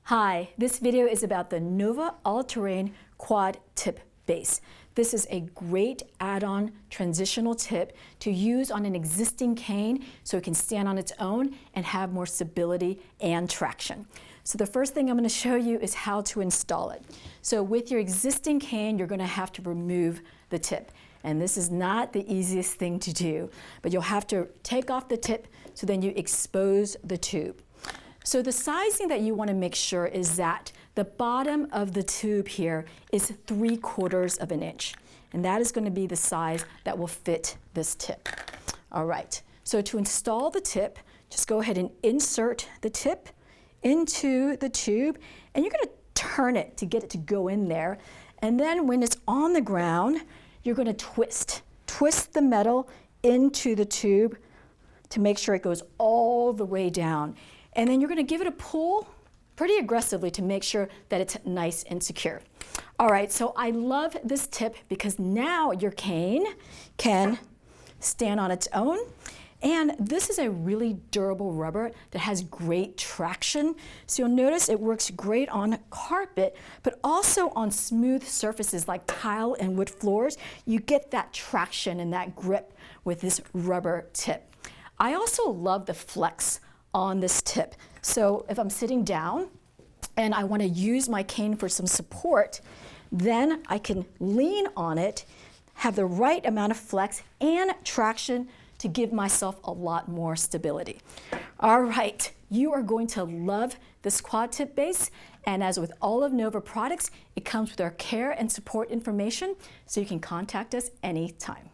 Hi, this video is about the Nova All-Terrain Quad Tip Base. This is a great add-on transitional tip to use on an existing cane so it can stand on its own and have more stability and traction. So the first thing I'm going to show you is how to install it. So with your existing cane, you're going to have to remove the tip. And this is not the easiest thing to do, but you'll have to take off the tip so then you expose the tube. So the sizing that you want to make sure is that the bottom of the tube here is 3/4 of an inch. And that is going to be the size that will fit this tip. All right, so to install the tip, just go ahead and insert the tip into the tube, and you're going to turn it to get it to go in there. And then when it's on the ground, you're going to twist the metal into the tube to make sure it goes all the way down. And then you're going to give it a pull pretty aggressively to make sure that it's nice and secure. All right, so I love this tip because now your cane can stand on its own. And this is a really durable rubber that has great traction. So you'll notice it works great on carpet, but also on smooth surfaces like tile and wood floors. You get that traction and that grip with this rubber tip. I also love the flex on this tip. So if I'm sitting down and I want to use my cane for some support, then I can lean on it, have the right amount of flex and traction to give myself a lot more stability. All right, you are going to love this quad tip base, and as with all of Nova products, it comes with our care and support information, so you can contact us anytime.